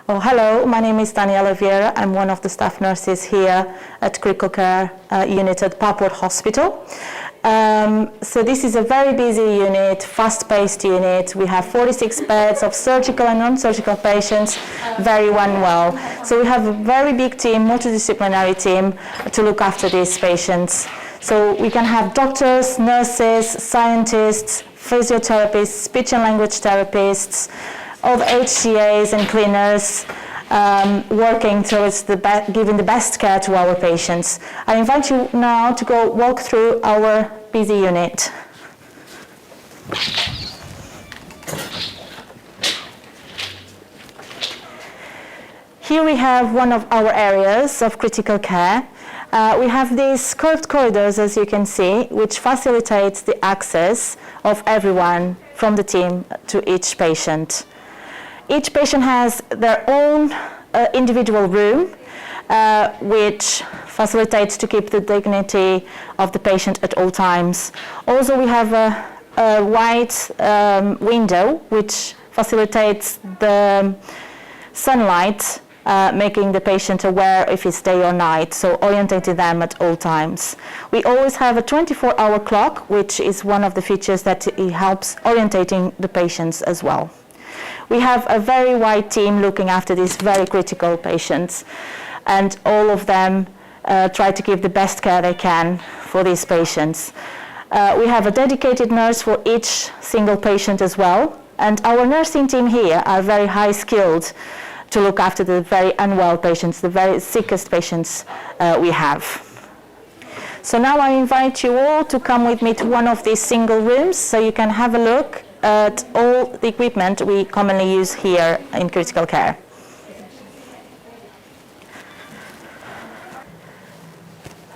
Oh, hello, my name is Daniela Vieira. I'm one of the staff nurses here at Critical Care Unit at Papworth Hospital. So this is a very busy unit, fast-paced unit. We have 46 beds of surgical and non-surgical patients, very well. So we have a very big team, multidisciplinary team, to look after these patients. So we can have doctors, nurses, scientists, physiotherapists, speech and language therapists, all the HCAs and cleaners working towards giving the best care to our patients. I invite you now to go walk through our busy unit. Here we have one of our areas of critical care. We have these curved corridors, as you can see, which facilitates the access of everyone from the team to each patient. Each patient has their own individual room, which facilitates to keep the dignity of the patient at all times. Also, we have a wide window, which facilitates the sunlight, making the patient aware if it's day or night, so orientating them at all times. We always have a 24-hour clock, which is one of the features that helps orientating the patients as well. We have a very wide team looking after these very critical patients, and all of them try to give the best care they can for these patients. We have a dedicated nurse for each single patient as well, and our nursing team here are very high skilled to look after the very unwell patients, the very sickest patients we have. So now I invite you all to come with me to one of these single rooms so you can have a look at all the equipment we commonly use here in critical care.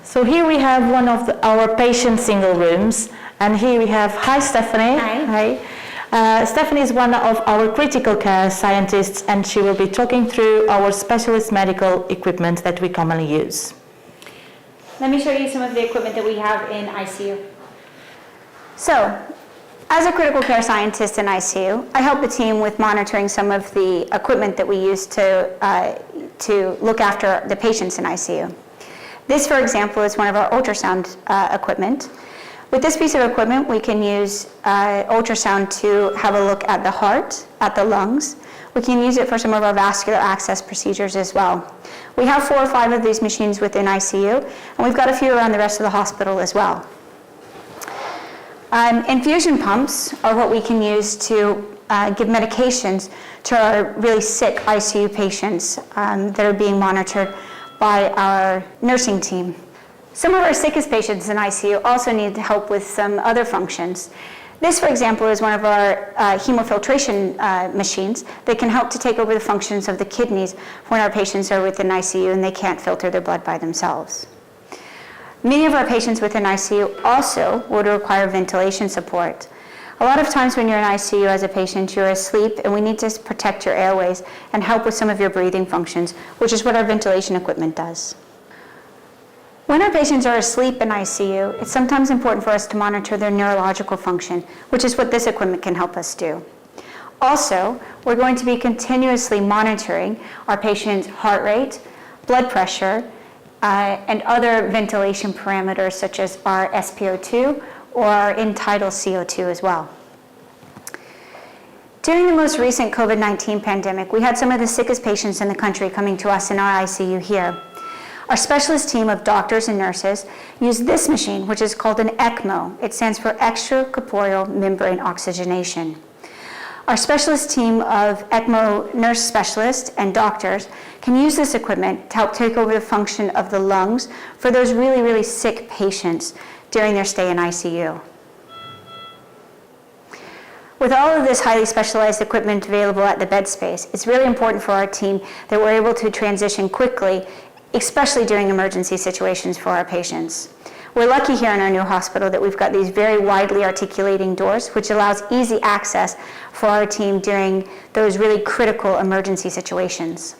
So here we have one of our patient single rooms, and here we have, hi Stephanie. Hi. Stephanie is one of our critical care scientists, and she will be talking through our specialist medical equipment that we commonly use. Let me show you some of the equipment that we have in ICU. So, as a critical care scientist in ICU, I help the team with monitoring some of the equipment that we use to look after the patients in ICU. This, for example, is one of our ultrasound equipment. With this piece of equipment, we can use ultrasound to have a look at the heart, at the lungs. We can use it for some of our vascular access procedures as well. We have 4 or 5 of these machines within ICU, and we've got a few around the rest of the hospital as well. Infusion pumps are what we can use to give medications to our really sick ICU patients that are being monitored by our nursing team. Some of our sickest patients in ICU also need help with some other functions. This, for example, is one of our hemofiltration machines that can help to take over the functions of the kidneys when our patients are within ICU and they can't filter their blood by themselves. Many of our patients within ICU also would require ventilation support. A lot of times when you're in ICU as a patient, you're asleep, and we need to protect your airways and help with some of your breathing functions, which is what our ventilation equipment does. When our patients are asleep in ICU, it's sometimes important for us to monitor their neurological function, which is what this equipment can help us do. Also, we're going to be continuously monitoring our patient's heart rate, blood pressure, and other ventilation parameters such as our SpO2 or our end-tidal CO2 as well. During the most recent COVID-19 pandemic, we had some of the sickest patients in the country coming to us in our ICU here. Our specialist team of doctors and nurses used this machine, which is called an ECMO. It stands for extracorporeal membrane oxygenation. Our specialist team of ECMO nurse specialists and doctors can use this equipment to help take over the function of the lungs for those really, really sick patients during their stay in ICU. With all of this highly specialized equipment available at the bed space, it's really important for our team that we're able to transition quickly, especially during emergency situations for our patients. We're lucky here in our new hospital that we've got these very widely articulating doors, which allows easy access for our team during those really critical emergency situations.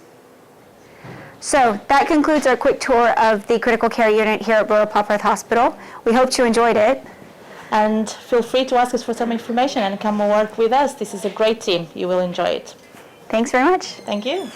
So that concludes our quick tour of the critical care unit here at Royal Papworth Hospital. We hope you enjoyed it. And feel free to ask us for some information and come and work with us. This is a great team. You will enjoy it. Thanks very much. Thank you.